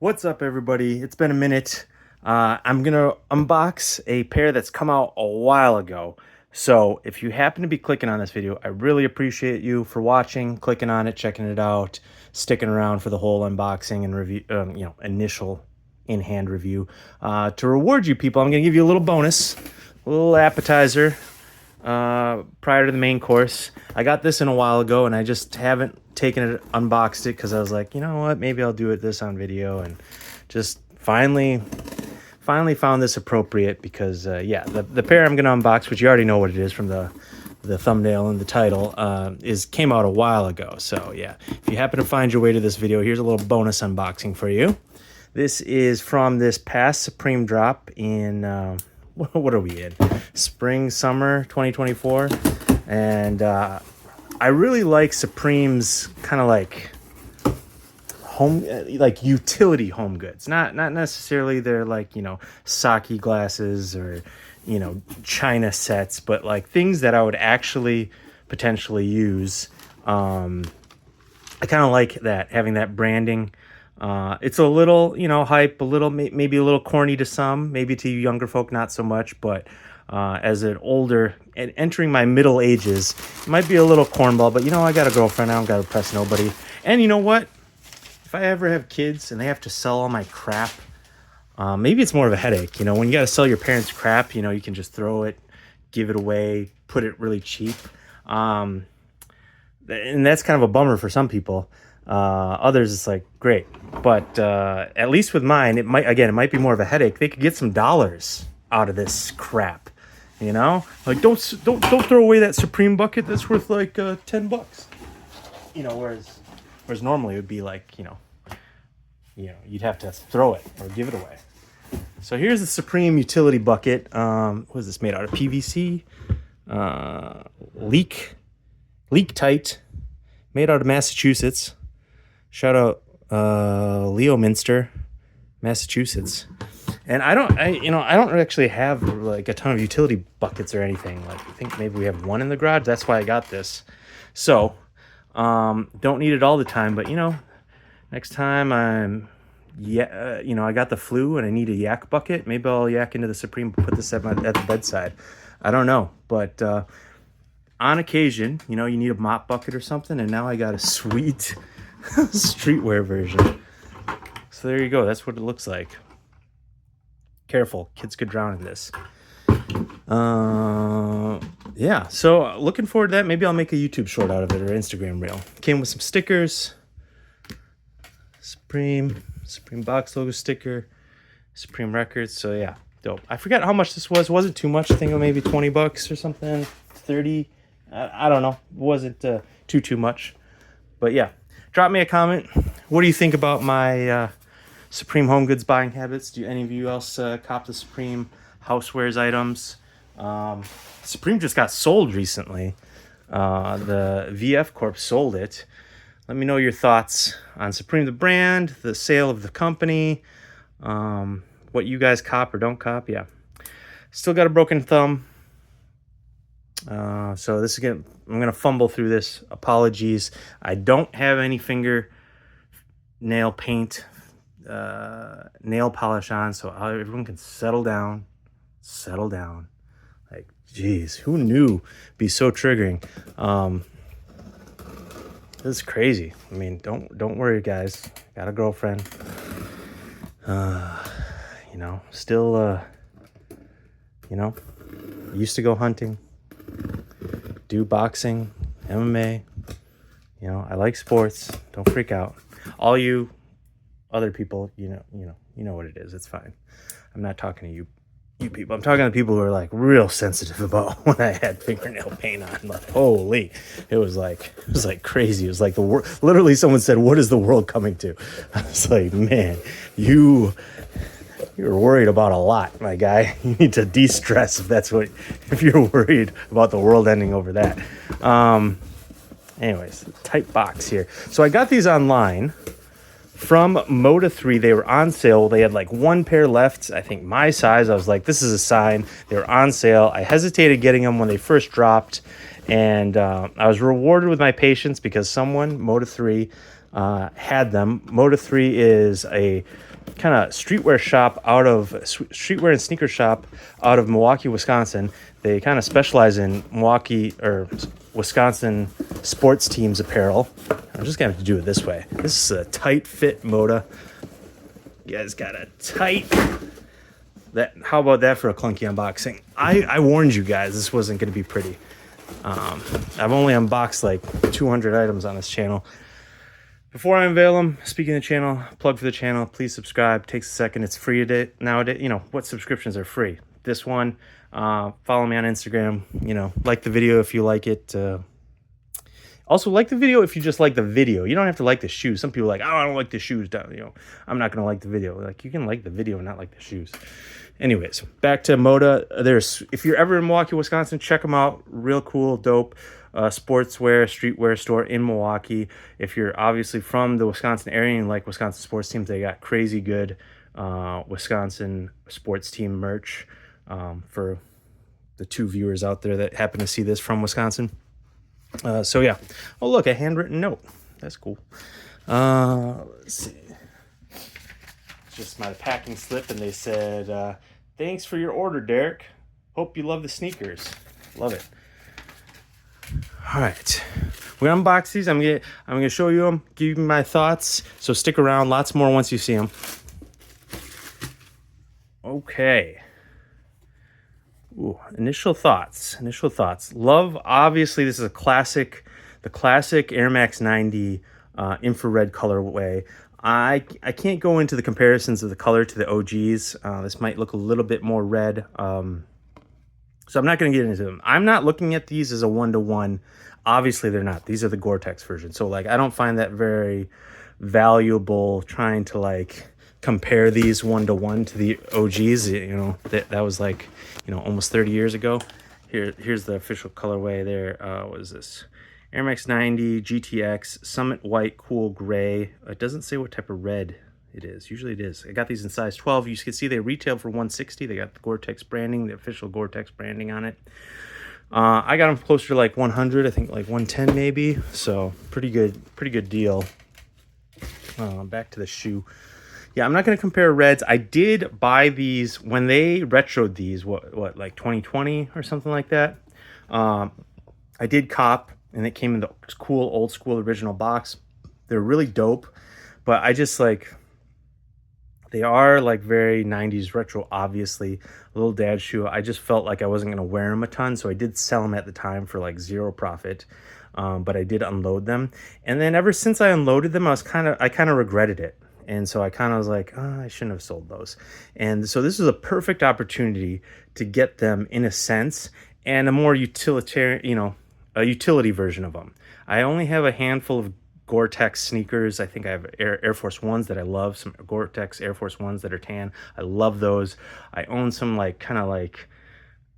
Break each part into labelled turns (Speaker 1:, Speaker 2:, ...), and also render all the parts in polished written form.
Speaker 1: What's up, everybody? It's been a minute. I'm going to unbox a pair that's come out a while ago. So if you happen to be clicking on this video, I really appreciate you for watching, clicking on it, checking it out, sticking around for the whole unboxing and review, initial in-hand review. To reward you people, I'm going to give you a little bonus, a little appetizer prior to the main course. I got this in a while ago and I just haven't unboxed it because I was like, you know what, maybe I'll do this on video, and just finally found this appropriate because the pair I'm gonna unbox, which you already know what it is from the thumbnail and the title, came out a while ago. So yeah, if you happen to find your way to this video, here's a little bonus unboxing for you. This is from this past Supreme drop in what are we in? Spring, summer 2024. And I really like Supreme's kind of like utility home goods. Not necessarily their sake glasses or china sets, but like things that I would actually potentially use. I kind of like that, having that branding. It's a little, hype, a little, maybe a little corny to some, maybe to younger folk, not so much, but as an older and entering my middle ages, it might be a little cornball, but I got a girlfriend. I don't got to impress nobody. And you know what? If I ever have kids and they have to sell all my crap, maybe it's more of a headache. When you got to sell your parents' crap, you can just throw it, give it away, put it really cheap. And that's kind of a bummer for some people. Others, it's like, great. But at least with mine, it might be more of a headache. They could get some dollars out of this crap. Like don't throw away that Supreme bucket that's worth like $10. Whereas normally it would be like, you'd have to throw it or give it away. So here's the Supreme utility bucket. What is this made out of? PVC, leak tight, made out of Massachusetts. Shout out Leominster, Massachusetts. And I don't actually have like a ton of utility buckets or anything. Like, I think maybe we have one in the garage. That's why I got this. So don't need it all the time, but next time I got the flu and I need a yak bucket, maybe I'll yak into the Supreme, put this at the bedside. I don't know, but on occasion, you need a mop bucket or something, and now I got a sweet streetwear version. So there you go. That's what it looks like. Careful, kids could drown in this. Yeah, so looking forward to that. Maybe I'll make a YouTube short out of it or Instagram reel. Came with some stickers. Supreme box logo sticker, Supreme Records. So yeah, dope. I forgot how much this was. Wasn't too much. I think it was maybe $20 or something. 30. I don't know. It wasn't too much. But yeah, drop me a comment. What do you think about my Supreme home goods buying habits? Do any of you else cop the Supreme housewares items? Supreme just got sold recently. The VF Corp sold it. Let me know your thoughts on Supreme, the brand, the sale of the company, what you guys cop or don't cop. Yeah, still got a broken thumb. So this again, I'm gonna fumble through this. Apologies. I don't have any nail paint, nail polish on, so everyone can settle down. Like, geez, who knew it'd be so triggering? This is crazy. I mean, don't worry, guys. Got a girlfriend. Still, used to go hunting, do boxing, MMA. I like sports. Don't freak out. All you other people, you know what it is. It's fine. I'm not talking to you people. I'm talking to people who are like real sensitive about when I had fingernail paint on. Like, holy, it was like crazy. It was like the world. Literally, someone said, "What is the world coming to?" I was like, man, you're worried about a lot, my guy. You need to de-stress if you're worried about the world ending over that. Anyways, tight box here. So I got these online from Moda3. They were on sale. They had like one pair left. I think my size. I was like, this is a sign. They were on sale. I hesitated getting them when they first dropped. And I was rewarded with my patience because someone, Moda3, had them. Moda 3 is a kind of streetwear and sneaker shop out of Milwaukee, Wisconsin. They kind of specialize in Milwaukee or Wisconsin sports teams apparel. I'm just gonna have to do it this way. This is a tight fit Moda. You guys got a tight. How about that for a clunky unboxing? I warned you guys this wasn't gonna be pretty. I've only unboxed like 200 items on this channel. Before I unveil them, speaking of the channel, plug for the channel, please subscribe. Takes a second. It's free today. Nowadays, you know, what subscriptions are free? This one, follow me on Instagram, you know, like the video if you like it. Also, like the video if you just like the video. You don't have to like the shoes. Some people are like, oh, I don't like the shoes. You know, I'm not going to like the video. Like, you can like the video and not like the shoes. Anyways, back to Moda. If you're ever in Milwaukee, Wisconsin, check them out. Real cool, dope. Sportswear, streetwear store in Milwaukee. If you're obviously from the Wisconsin area and like Wisconsin sports teams, they got crazy good Wisconsin sports team merch for the 2 viewers out there that happen to see this from Wisconsin. So yeah. Oh, look, a handwritten note. That's cool. Let's see. It's just my packing slip, and they said, thanks for your order, Derek. Hope you love the sneakers. Love it. All right, we unbox these. I'm gonna show you them, give you my thoughts. So stick around. Lots more once you see them. Okay. Ooh, initial thoughts. Love. Obviously, this is the classic Air Max 90 infrared colorway. I can't go into the comparisons of the color to the OGs. This might look a little bit more red. So I'm not going to get into them. I'm not looking at these as a 1-to-1. Obviously, they're not. These are the Gore-Tex version. So, like, I don't find that very valuable trying to, like, compare these 1-to-1 to the OGs. You know, that was, like, you know, almost 30 years ago. Here's the official colorway there. What is this? Air Max 90 GTX Summit White Cool Gray. It doesn't say what type of red it is. Usually it is. I got these in size 12. You can see they retail for $160. They got the Gore-Tex branding, the official Gore-Tex branding on it. I got them closer to like 100. I think like 110 maybe. So pretty good deal. Back to the shoe. Yeah, I'm not going to compare reds. I did buy these when they retroed these. What like 2020 or something like that. I did cop, and it came in the cool old school original box. They're really dope, but I just like. They are like very 90s retro, obviously. A little dad shoe. I just felt like I wasn't going to wear them a ton, so I did sell them at the time for like zero profit. But I did unload them. And then ever since I unloaded them, I kind of regretted it. And so I kind of was like, oh, I shouldn't have sold those. And so this is a perfect opportunity to get them in a sense, and a more utilitarian, you know, a utility version of them. I only have a handful of Gore-Tex sneakers. I think I have Air Force Ones that I love, some Gore-Tex Air Force Ones that are tan. I love those. I own some like kind of like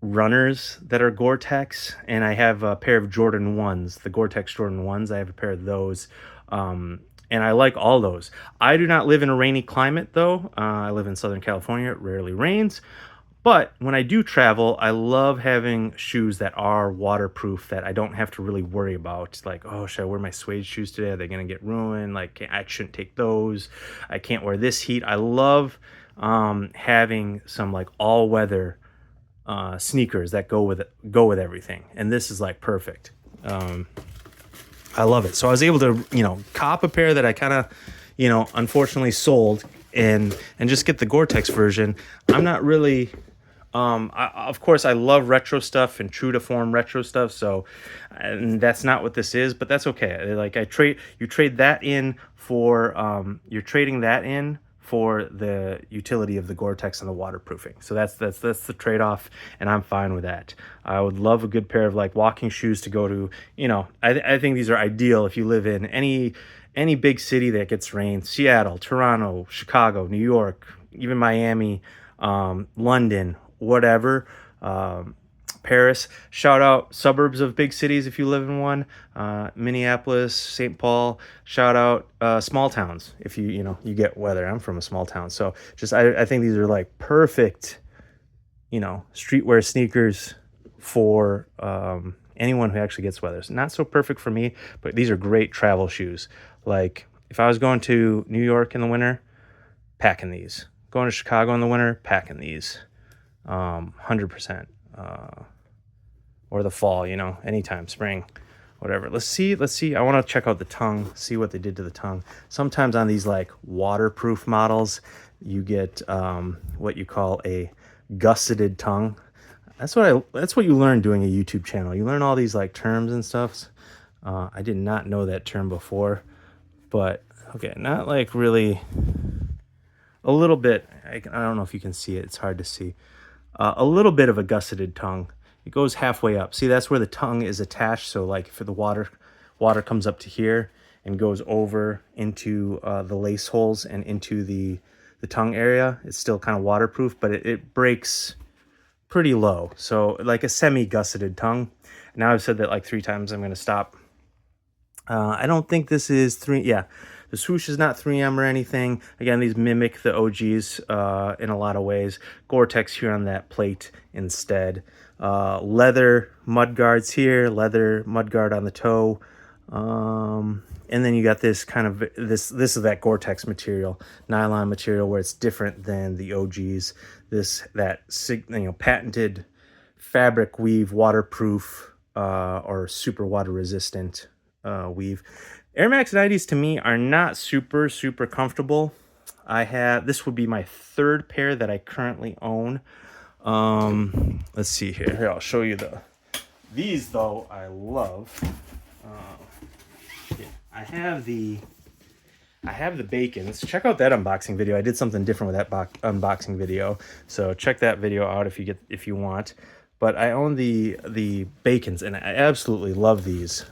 Speaker 1: runners that are Gore-Tex, and I have a pair of Jordan 1s, the Gore-Tex Jordan 1s. I have a pair of those, and I like all those. I do not live in a rainy climate though. I live in Southern California. It rarely rains. But when I do travel, I love having shoes that are waterproof, that I don't have to really worry about. Like, oh, should I wear my suede shoes today? Are they going to get ruined? Like, I shouldn't take those. I can't wear this heat. I love having some like all-weather sneakers that go with everything. And this is like perfect. I love it. So I was able to, you know, cop a pair that I kind of, you know, unfortunately sold and just get the Gore-Tex version. I'm not really... of course, I love retro stuff and true to form retro stuff. So, and that's not what this is, but that's okay. Like you trade that in for, you're trading that in for the utility of the Gore-Tex and the waterproofing. So that's the trade-off, and I'm fine with that. I would love a good pair of like walking shoes to go to, you know, I think these are ideal if you live in any big city that gets rain. Seattle, Toronto, Chicago, New York, even Miami, London, whatever, Paris. Shout out suburbs of big cities if you live in one. Minneapolis, St. Paul. Shout out small towns if you get weather. I'm from a small town, so just I think these are like perfect, you know, streetwear sneakers for anyone who actually gets weather. It's not so perfect for me, but these are great travel shoes. Like If I was going to New York in the winter, packing these. Going to Chicago in the winter, packing these. 100%. Or the fall, you know, anytime, spring, whatever. Let's see. I want to check out the tongue, see what they did to the tongue. Sometimes on these like waterproof models, you get what you call a gusseted tongue. That's what you learn doing a YouTube channel. You learn all these like terms and stuff. I did not know that term before, but okay, not like really. A little bit. I don't know if you can see it. It's hard to see. A little bit of a gusseted tongue. It goes halfway up. See, that's where the tongue is attached. So like for the water comes up to here and goes over into the lace holes and into the tongue area. It's still kind of waterproof, but it breaks pretty low. So like a semi-gusseted tongue. Now I've said that like 3 times. I'm going to stop. I don't think this is 3. Yeah, the swoosh is not 3M or anything. Again, these mimic the OGs in a lot of ways. Gore-Tex here on that plate instead. Leather mud guards here, leather mud guard on the toe. And then you got this kind of, this is that Gore-Tex material, nylon material, where it's different than the OGs. Patented fabric weave, waterproof or super water resistant weave. Air Max 90s to me are not super comfortable. This would be my 3rd pair that I currently own. Let's see here. Here, I'll show you these though I love. I have the Bacons. Check out that unboxing video. I did something different with that unboxing video, so check that video out if you want. But I own the Bacons, and I absolutely love these.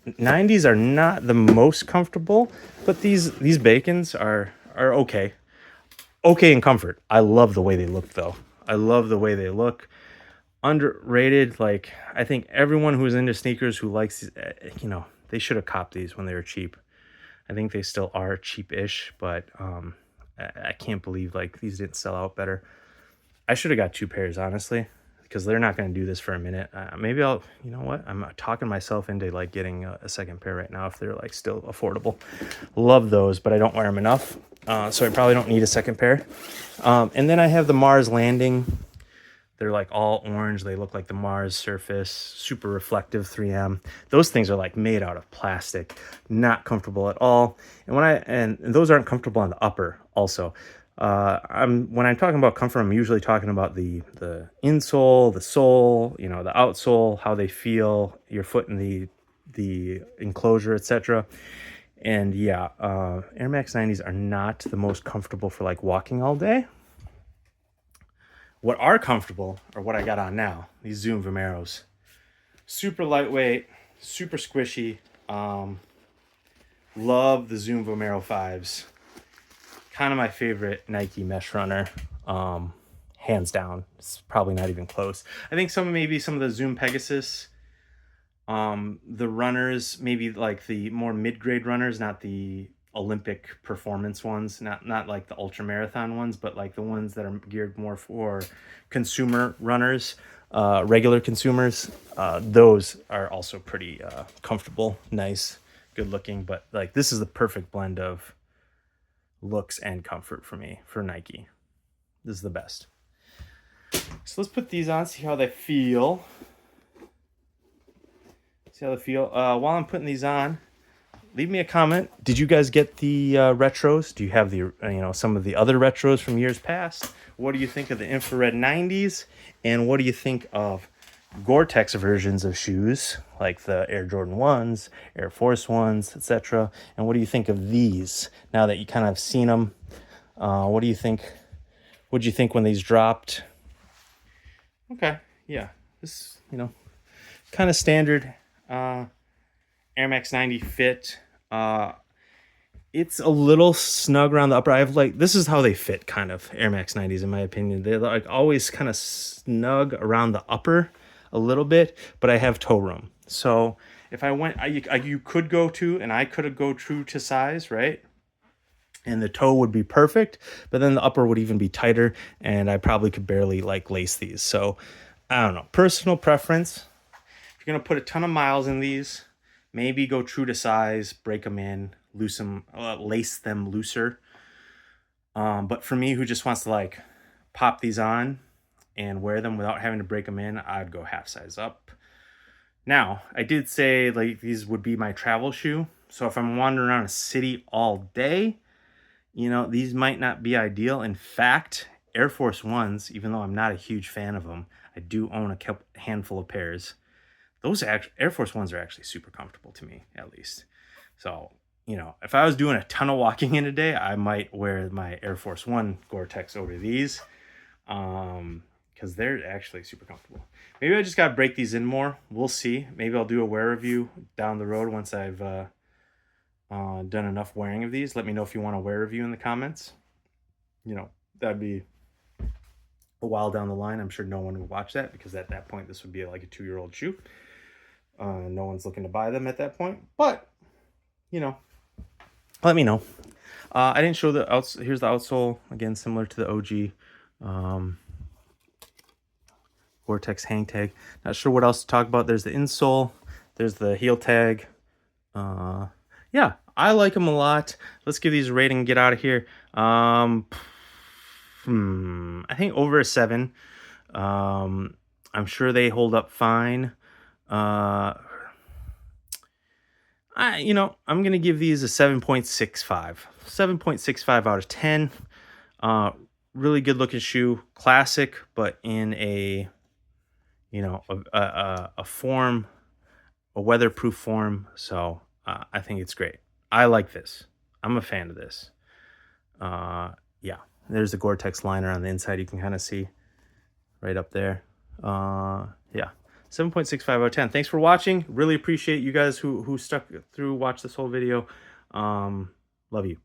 Speaker 1: 90s are not the most comfortable, but these Bacons are okay in comfort. I love the way they look though. I love the way they look. Underrated. Like, I think everyone who's into sneakers who likes these, they should have copped these when they were cheap. I think they still are cheap-ish, but I can't believe like these didn't sell out better. I should have got 2 pairs, honestly, because they're not going to do this for a minute. Maybe I'll, you know what? I'm talking myself into like getting a 2nd pair right now if they're like still affordable. Love those, but I don't wear them enough. So I probably don't need a 2nd pair. And then I have the Mars Landing. They're like all orange. They look like the Mars surface, super reflective 3M. Those things are like made out of plastic, not comfortable at all. And those aren't comfortable on the upper also. When I'm talking about comfort, I'm usually talking about the insole, the sole, the outsole, how they feel, your foot in the enclosure, etc. And yeah, Air Max 90s are not the most comfortable for like walking all day. What are comfortable are what I got on now, these Zoom Vomeros. Super lightweight, super squishy. Love the Zoom Vomero 5s. Kind of my favorite Nike mesh runner. Hands down. It's probably not even close. I think maybe some of the Zoom Pegasus, the runners, maybe like the more mid-grade runners, not the Olympic performance ones, not like the ultra marathon ones, but like the ones that are geared more for consumer runners, regular consumers. Those are also pretty comfortable, nice, good looking, but like this is the perfect blend of looks and comfort for me, for Nike. This is the best. So let's put these on, see how they feel. While I'm putting these on, leave me a comment. Did you guys get the retros? Do you have the some of the other retros from years past? What do you think of the infrared 90s? And what do you think of Gore-Tex versions of shoes, like the Air Jordan 1s, Air Force 1s, etc.? And what do you think of these, now that you kind of seen them? What do you think? What did you think when these dropped? Okay, yeah. This, kind of standard Air Max 90 fit. It's a little snug around the upper. I have this is how they fit, kind of, Air Max 90s in my opinion. They're like always kind of snug around the upper a little bit, but I have toe room. So if I went, you could go to, and I could go true to size, right? And the toe would be perfect, but then the upper would even be tighter, and I probably could barely like lace these. So I don't know, personal preference. If you're gonna put a ton of miles in these, maybe go true to size, break them in, lace them looser. But for me, who just wants to like pop these on and wear them without having to break them in, I'd go half size up. Now, I did say like these would be my travel shoe. So if I'm wandering around a city all day, you know, these might not be ideal. In fact, Air Force Ones, even though I'm not a huge fan of them, I do own a handful of pairs. Those Air Force Ones are actually super comfortable to me, at least. So, you know, if I was doing a ton of walking in a day, I might wear my Air Force One Gore-Tex over these, because they're actually super comfortable. Maybe I just got to break these in more. We'll see. Maybe I'll do a wear review down the road once I've done enough wearing of these. Let me know if you want a wear review in the comments. You know, that'd be a while down the line. I'm sure no one would watch that because at that point, this would be like a 2-year-old shoe. No one's looking to buy them at that point, but you know, let me know. I didn't show the outsole. Here's the outsole again, similar to the OG Gore-Tex hang tag. Not sure what else to talk about. There's the insole. There's the heel tag. Yeah, I like them a lot. Let's give these a rating and get out of here. I think over a 7. I'm sure they hold up fine. I'm gonna give these a 7.65. 7.65 out of 10. Really good looking shoe, classic, but in a form, a weatherproof form. So I think it's great. I like this. I'm a fan of this. Yeah, there's the Gore-Tex liner on the inside. You can kind of see right up there. Yeah, 7.65 out of 10. Thanks for watching. Really appreciate you guys who stuck through, watch this whole video. Love you.